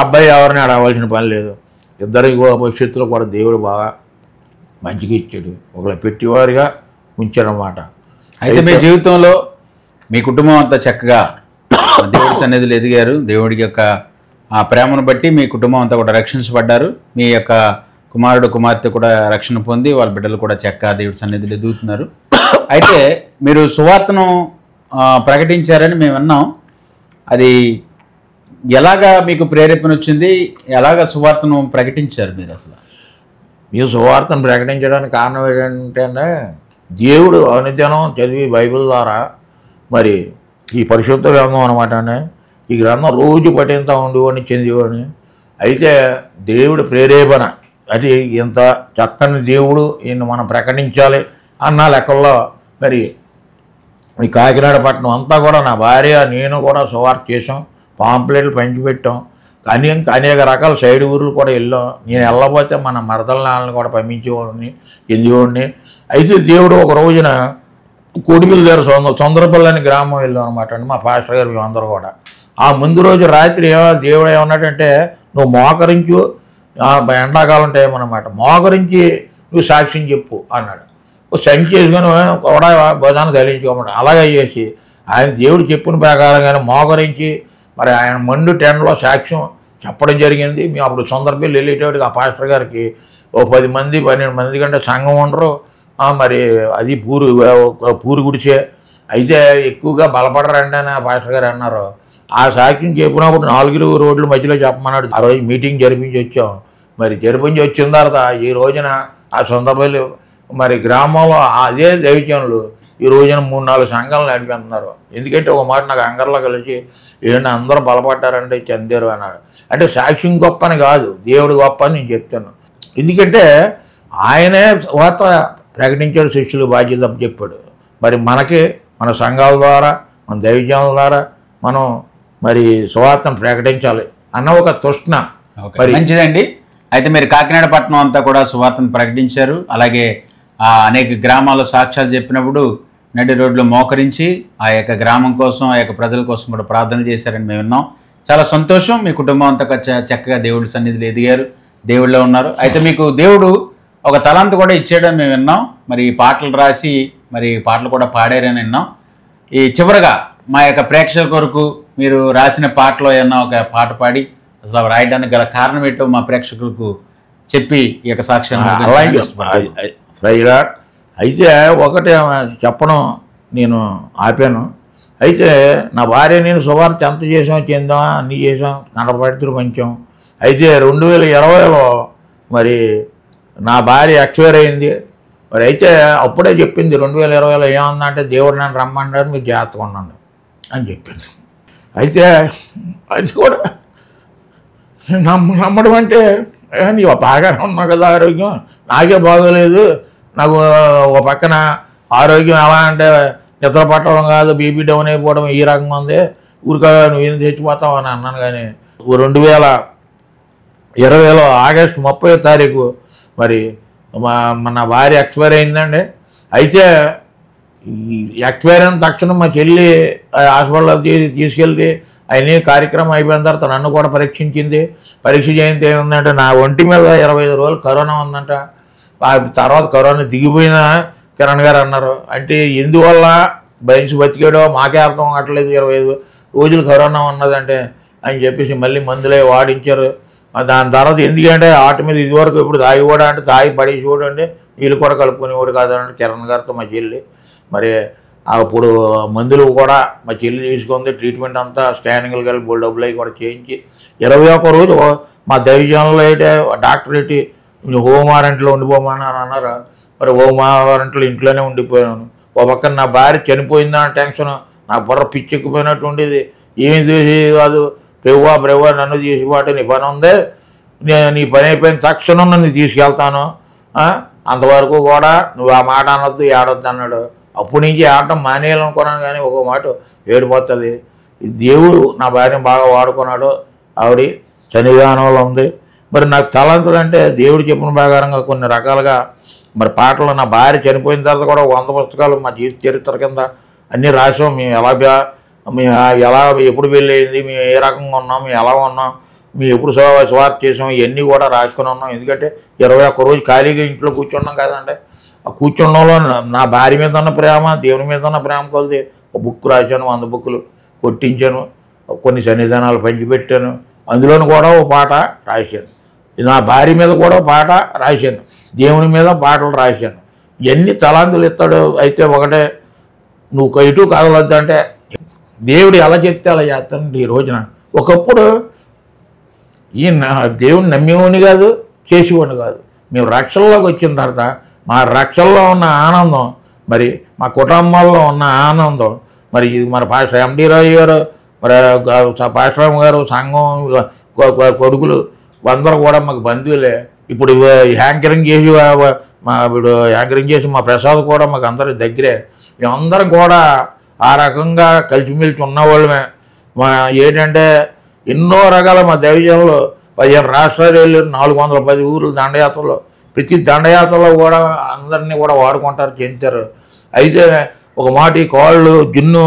అబ్బాయి ఎవరిని అడగవలసిన పని లేదు. ఇద్దరికి భవిష్యత్తులో కూడా దేవుడు బాగా మంచిగా ఇచ్చాడు, ఒకళ్ళు పెట్టేవారుగా ఉంచారన్నమాట. అయితే మీ జీవితంలో మీ కుటుంబం అంతా చక్కగా దేవుడి సన్నిధిలో ఎదిగారు. దేవుడి యొక్క ఆ ప్రేమను బట్టి మీ కుటుంబం అంతా కూడా రక్షించబడ్డారు. మీ యొక్క కుమారుడు కుమార్తె కూడా రక్షణ పొంది వాళ్ళ బిడ్డలు కూడా చక్కగా దేవుడి సన్నిధిలో ఎదుగుతున్నారు. అయితే మీరు సువార్తను ప్రకటించారని మేము విన్నాం. అది ఎలాగా మీకు ప్రేరేపణ వచ్చింది? ఎలాగ సువార్తను ప్రకటించారు మీరు? అసలు మీరు సువార్తను ప్రకటించడానికి కారణం ఏంటంటే దేవుడు అనుదినం చదివి బైబిల్ ద్వారా మరి ఈ పరిశుద్ధ గ్రంథం అనమాట అండి. ఈ గ్రంథం రోజు పఠిస్తూ ఉండేవాడిని, చెందేవాడిని. అయితే దేవుడు ప్రేరేపణ, అది ఇంత చక్కని దేవుడు ఈయన మనం ప్రకటించాలి అన్న లెక్కల్లో మరి ఈ కాకినాడ పట్టణం అంతా కూడా నా భార్య నేను కూడా సువార్త చేసాం, పాంప్లెట్లు పంచిపెట్టాం. కానీ ఇంకా అనేక రకాల సైడ్ ఊర్లు కూడా వెళ్ళాం. నేను వెళ్ళకపోతే మన మరదల నాళ్ళని కూడా పంపించేవాడిని, చెందేవాడిని. అయితే దేవుడు ఒక రోజున కోడిపిల్ల దగ్గర చంద్రపల్లి అని గ్రామం వెళ్ళాం అనమాట అండి, మా పాస్టర్ గారు మేమందరూ కూడా. ఆ ముందు రోజు రాత్రి దేవుడు ఏమన్నాడంటే, నువ్వు మోకరించు, ఎండాకాలం టైం అనమాట, మోకరించి నువ్వు సాక్ష్యం చెప్పు అన్నాడు. సంచి చేసుకొని కూడా భోజనాన్ని తగిలించుకోమంట. అలాగే చేసి ఆయన దేవుడు చెప్పిన ప్రకారంగానే మోకరించి మరి ఆయన మండు టెండలో సాక్ష్యం చెప్పడం జరిగింది. మేము అప్పుడు సందర్భాలు వెళ్ళేటోడికి ఆ పాస్టర్ గారికి ఓ 10 మంది 12 మంది కంటే సంఘం ఉండరు. మరి అది పూరు గుడిసే అయితే ఎక్కువగా బలపడరండి అని ఆ పాస్టర్ గారు అన్నారు. ఆ సాక్ష్యం చెప్పినప్పుడు 4 రోడ్ల మధ్యలో చెప్పమన్నాడు. ఆ రోజు మీటింగ్ జరిపించి వచ్చాం. మరి జరిపించి వచ్చిన తర్వాత ఈ రోజున ఆ సందర్భాలు మరి గ్రామంలో అదే దైవజనులు ఈ రోజున 3-4 సంఘాలు నడిపిస్తున్నారు. ఎందుకంటే ఒక మాట నాకు అంగర్లో కలిసి ఏంటంటే అందరూ బలపడ్డారంటే చెందారు అన్నాడు. అంటే సాక్ష్యం గొప్ప అని కాదు, దేవుడు గొప్ప అని నేను చెప్తాను. ఎందుకంటే ఆయనే వార్త ప్రకటించాడు, శిష్యులు బాధ్యత చెప్పాడు. మరి మనకి మన సంఘాల ద్వారా మన దైవజనుల ద్వారా మనం మరి సువార్తను ప్రకటించాలి అన్న ఒక తృష్ణ. మరి మంచిదండి. అయితే మీరు కాకినాడ పట్టణం అంతా కూడా సువార్తను ప్రకటించారు. అలాగే అనేక గ్రామాల్లో సాక్ష్యాలు చెప్పినప్పుడు నడి రోడ్లు మోకరించి ఆ యొక్క గ్రామం కోసం ఆ యొక్క ప్రజల కోసం కూడా ప్రార్థన చేశారని మేము విన్నాం. చాలా సంతోషం. మీ కుటుంబం అంతా చక్కగా దేవుడి సన్నిధిలో ఎదిగారు, దేవుడిలో ఉన్నారు. అయితే మీకు దేవుడు ఒక తలాంతు కూడా ఇచ్చాడని మేము విన్నాం. మరి పాటలు రాసి మరి పాటలు కూడా పాడారని విన్నాం. ఈ చివరగా మా యొక్క ప్రేక్షకుల కొరకు మీరు రాసిన పాటలో ఏమన్నా ఒక పాట పాడి అసలు రాయడానికి గల కారణం ఏంటో మా ప్రేక్షకులకు చెప్పి ఈ యొక్క సాక్ష్యాన్ని అయితే ఒకటే చెప్పడం నేను ఆపాను. అయితే నా భార్య నేను సువార్త ఎంత చేసాం చెందాం అన్నీ చేసాం, కనపడుతులు పంచాం. అయితే 2020లో మరి నా భార్య ఎక్స్పైర్ అయింది. మరి అయితే అప్పుడే చెప్పింది 2020లో ఏమన్నా దేవుడు నన్ను రమ్మన్నాడు, మీరు జాగ్రత్తగా ఉండండి అని చెప్పింది. అయితే అది కూడా నమ్మడం అంటే నీవు బాగానే ఉన్నావు కదా, ఆరోగ్యం నాకే బాగోలేదు, నాకు ఒక పక్కన ఆరోగ్యం ఎలా అంటే నిద్ర పట్టడం కాదు, బీపీ డౌన్ అయిపోవడం ఈ రకంగా ఉంది, ఊరికా నువ్వు ఏం తెచ్చిపోతావు అని అన్నాను. కానీ 2020లో ఆగస్టు 30వ తారీఖు మరి మన భార్య ఎక్స్పైర్ అయిందండి. అయితే ఈ ఎక్స్పైర్ అయిన తక్షణం మా చెల్లి హాస్పిటల్లో తీసుకెళ్తే అయిన కార్యక్రమం అయిపోయిన తర్వాత నన్ను కూడా పరీక్షించింది. పరీక్ష చేయింది ఏముందంటే నా ఒంటి మీద 25 రోజులు కరోనా ఉందంట. ఆ తర్వాత కరోనా దిగిపోయిన కిరణ్ గారు అన్నారు. అంటే ఎందువల్ల భరించి బతికాడో మాకే అర్థం కావట్లేదు, 25 రోజులు కరోనా ఉన్నదంటే అని చెప్పేసి మళ్ళీ మందులే వాడించారు. దాని తర్వాత ఎందుకంటే ఆట మీద ఇదివరకు ఇప్పుడు తాగి కూడా అంటే తాగి పడేసి కూడా అంటే వీళ్ళు కూడా కలుపుకునేవాడు కాదంటే కిరణ్ గారితో మా చెల్లి మరి అప్పుడు మందులు కూడా మా చెల్లి తీసుకుంది. ట్రీట్మెంట్ అంతా స్కానింగ్లు కలిపి డబ్బులు అవి కూడా చేయించి 21 రోజు మా దైవజనంలో అయితే డాక్టర్ ఏంటి హోమ్ వారెంట్లో ఉండిపోమని అన్నారు. మరి హోమ్ వారెంట్లో ఇంట్లోనే ఉండిపోయాను. ఒక పక్కన నా భార్య చనిపోయిందా టెన్షన్, నా బుర్ర పిచ్చెక్కిపోయినట్టు ఉండేది. ఏమి చూసి కాదు, ప్రెవ్వా నన్ను తీసిపోతే నీ పని ఉంది, నీ పని అయిపోయిన తక్షణం నన్ను తీసుకెళ్తాను, అంతవరకు కూడా నువ్వు ఆ మాట అనొద్దు ఏడొద్దు అన్నాడు. అప్పటి నుంచి ఆడటం మానేయాలనుకున్నాను. కానీ ఒక మాట ఏడిపోతుంది. దేవుడు నా భార్యను బాగా వాడుకున్నాడు, ఆవిడ సన్నిధానంలో ఉంది. మరి నాకు తలంతులు అంటే దేవుడు చెప్పిన ప్రకారంగా కొన్ని రకాలుగా మరి పాటలు నా భార్య చనిపోయిన తర్వాత కూడా 100 పుస్తకాలు మా జీవిత చరిత్ర కింద అన్నీ రాసాం. మేము ఎలా ఎప్పుడు వెళ్ళేది, మేము ఏ రకంగా ఉన్నాం, మేము ఎలా ఉన్నాం, మేము ఎప్పుడు స్వార్థ చేసాం, ఇవన్నీ కూడా రాసుకుని ఉన్నాం. ఎందుకంటే 21 రోజు ఖాళీగా ఇంట్లో కూర్చున్నాం కదండి. ఆ కూర్చుండంలో నా భార్య మీద ఉన్న ప్రేమ, దేవుని మీద ఉన్న ప్రేమ కొలిది ఒక బుక్ రాశాను, 100 బుక్కులు కొట్టించాను, కొన్ని సన్నిధానాలు పంచిపెట్టాను. అందులోను కూడా ఒక పాట రాశాను. నా భార్య మీద కూడా పాట రాశాను, దేవుని మీద పాటలు రాశాను. ఇవన్నీ తలాంతులు ఇస్తాడు. అయితే ఒకటే నువ్వు ఇటు కదలొద్దు అంటే దేవుడు ఎలా చెప్తే అలా చేస్తాను. ఈ రోజున ఒకప్పుడు దేవుని నమ్మేవాడిని కాదు, చేసేవాడిని కాదు. మేము రక్షణలోకి వచ్చిన తర్వాత మా రక్షణలో ఉన్న ఆనందం, మరి మా కుటుంబాల్లో ఉన్న ఆనందం, మరి మన పాస్టర్ ఎండి రాజు గారు, మరి పాస్టర్ గారు, సంఘం కొడుకులు అందరూ కూడా మాకు బంధువులే. ఇప్పుడు యాంకరింగ్ చేసి మా ప్రసాద్ కూడా మాకు అందరి దగ్గరే. మేమందరం కూడా ఆ రకంగా కలిసిమెలిసి ఉన్నవాళ్ళమే. ఏంటంటే ఎన్నో రకాల మా దైవజనులు 15 రాష్ట్రాలు వెళ్ళి 410 ఊర్లు దండయాత్రలో, ప్రతి దండయాత్రలో కూడా అందరినీ కూడా వాడుకుంటారు, చెందుతారు. అయితే ఒక మాట ఈ కాళ్ళు జున్ను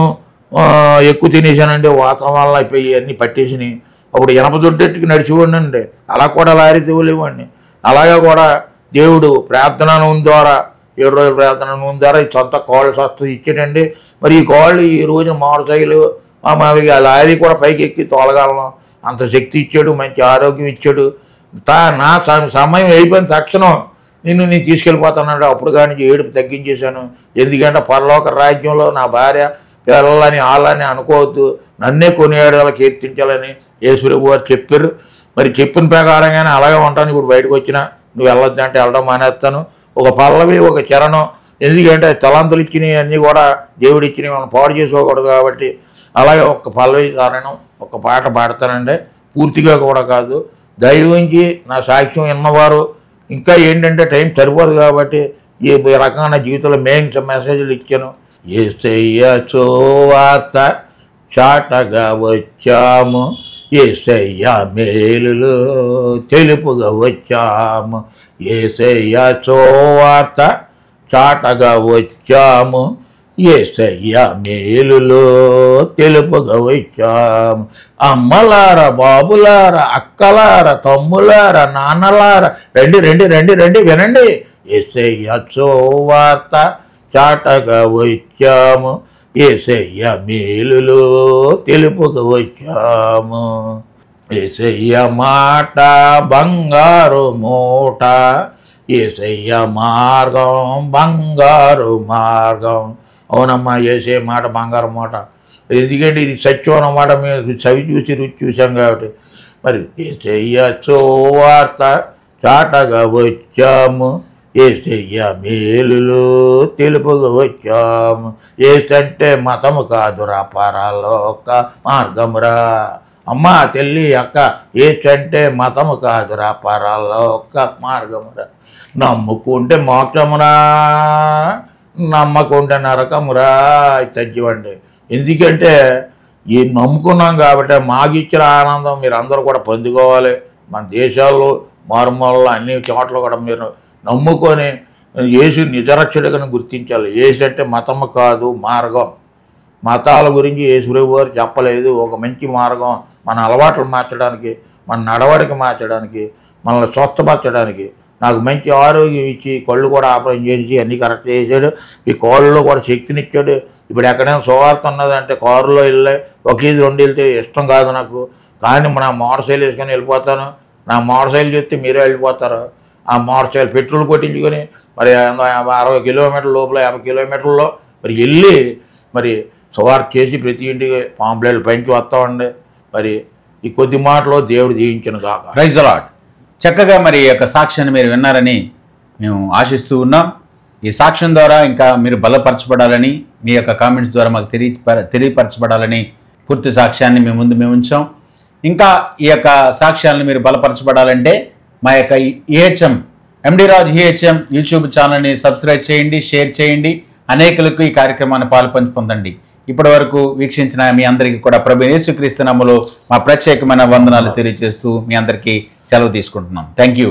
ఎక్కువ తినేసానండి, వాతావరణం వల్ల అయిపోయి అన్నీ పట్టేసినాయి. అప్పుడు ఎనప దొడ్డెట్టుకు నడిచివ్వండి అండి, అలా కూడా లారీ తోలేవాడిని. అలాగే కూడా దేవుడు ప్రార్థన ద్వారా 7 రోజుల ప్రార్థన నూనె ద్వారా ఈ సొంత కాళ్ళు స్వస్థత ఇచ్చాడండి. మరి ఈ కాళ్ళు ఈ రోజు మోటార్ సైకిల్ ఆ లారీ కూడా పైకి ఎక్కి తోలగలను అంత శక్తి ఇచ్చాడు, మంచి ఆరోగ్యం ఇచ్చాడు. నా సమయం అయిపోయిన తక్షణం నేను తీసుకెళ్ళిపోతానంటే అప్పుడు కానీ ఏడుపు తగ్గించేశాను. ఎందుకంటే పరలోక రాజ్యంలో నా భార్య పిల్లలని వాళ్ళని అనుకోవద్దు, నన్నే కొనియాడాలి కీర్తించాలని యేసుప్రభు వారు చెప్పారు. మరి చెప్పిన ప్రకారంగానే అలాగే ఉంటాను. ఇప్పుడు బయటకు వచ్చినా నువ్వు వెళ్ళొద్దంటే వెళ్ళడం మానేస్తాను. ఒక పల్లవి ఒక చరణం, ఎందుకంటే తలాంతులు ఇచ్చినవి అన్నీ కూడా దేవుడు ఇచ్చినవి మనం పాడు చేసుకోకూడదు కాబట్టి అలాగే ఒక పల్లవి చరణం ఒక పాట పాడతానండి. పూర్తిగా కూడా కాదు, దైవంకి నా సాక్ష్యం విన్నవారు ఇంకా ఏంటంటే టైం సరిపోదు కాబట్టి ఈ రకమైన జీవితంలో మేము మెసేజ్లు ఇచ్చాను. యేసయ్య సువార్త చాటగా వచ్చాము, యేసయ్య మేలులు తెలుపుగా వచ్చాము. యేసయ్య సువార్త చాటగా వచ్చాము, యేసయ్య మేలులో తెలుపుగా వచ్చాము. అమ్మలార బాబులార అక్కలార తమ్ములార నాన్నలార రండి రండి రండి రండి వినండి. యేసయ్య సువార్త చాటగా వచ్చాము, యేసయ్య మేలులో తెలుపుగా వచ్చాము. యేసయ్య మాట బంగారు మూట, యేసయ్య మార్గం బంగారు మార్గం. అవునమ్మా, యేసయ్య మాట బంగారు మూట. ఎందుకంటే ఇది సత్యం అన్నమాట. మేము చవి చూసి రుచి చూసాం కాబట్టి. మరి యేసయ్య సువార్త చాటగా వచ్చాము, యేసయ్య మేలులు తెలుపుగా వచ్చాము. యేసంటే మతము కాదురా పరలోక మార్గమురా. అమ్మ తెల్లి అక్క, యేసంటే మతము కాదురా పరలోక మార్గమురా. నమ్ముకుంటే మోక్షమురా, నమ్మకుంటే నరకమురా. తగ్గివ్వండి. ఎందుకంటే ఈ నమ్ముకున్నాం కాబట్టి మాకు ఇచ్చిన ఆనందం మీరు అందరూ కూడా పొందుకోవాలి. మన దేశాల్లో మారుమూలలో అన్ని చోట్ల కూడా మీరు నమ్ముకొని యేసు నిజరక్షకుడిగా గుర్తించాలి. యేసు అంటే మతము కాదు మార్గం. మతాల గురించి యేసుప్రభు వారు చెప్పలేదు. ఒక మంచి మార్గం మన అలవాట్లు మార్చడానికి, మన నడవడికి మార్చడానికి, మనల్ని స్వస్థపరచడానికి. నాకు మంచి ఆరోగ్యం ఇచ్చి కళ్ళు కూడా ఆపరేషన్ చేసి అన్నీ కరెక్ట్ చేశాడు. ఈ కాళ్ళలో కూడా శక్తినిచ్చాడు. ఇప్పుడు ఎక్కడైనా సువార్త ఉన్నదంటే కారులో వెళ్ళే ఒక ఇది 2 వెళ్తే ఇష్టం కాదు నాకు. కానీ నా మోటార్ సైకిల్ వేసుకొని వెళ్ళిపోతాను. నా మోటార్ సైకిల్ చూస్తే మీరే వెళ్ళిపోతారు. ఆ మోటార్ సైకిల్ పెట్రోల్ కొట్టించుకొని మరి 60 కిలోమీటర్ల లోపల 50 కిలోమీటర్లో మరి వెళ్ళి మరి సువార్త చేసి ప్రతి ఇంటికి పాంప్లెట్లు పంచి వస్తామండి. మరి ఈ కొద్ది మాటలో దేవుడు దీవించను కాక. Praise the Lord. చక్కగా మరి ఈ యొక్క సాక్ష్యాన్ని మీరు విన్నారని మేము ఆశిస్తూ ఉన్నాం. ఈ సాక్ష్యం ద్వారా ఇంకా మీరు బలపరచబడాలని, మీ యొక్క కామెంట్స్ ద్వారా మాకు తెలియపరచబడాలని పూర్తి సాక్ష్యాన్ని మీ ముందు మేము ఉంచాం. ఇంకా ఈ యొక్క సాక్ష్యాలను మీరు బలపరచబడాలంటే మా యొక్క EHM ఎండి రాజ్ EHM యూట్యూబ్ ఛానల్ని సబ్స్క్రైబ్ చేయండి, షేర్ చేయండి, అనేకులకు ఈ కార్యక్రమాన్ని పొందండి. ఇప్పటి వరకు వీక్షించిన మీ అందరికీ కూడా ప్రభు యేసుక్రీస్తు నామములో మా ప్రత్యేకమైన వందనాలు తెలియజేస్తూ మీ అందరికీ సెలవు తీసుకుంటున్నాం. Thank you.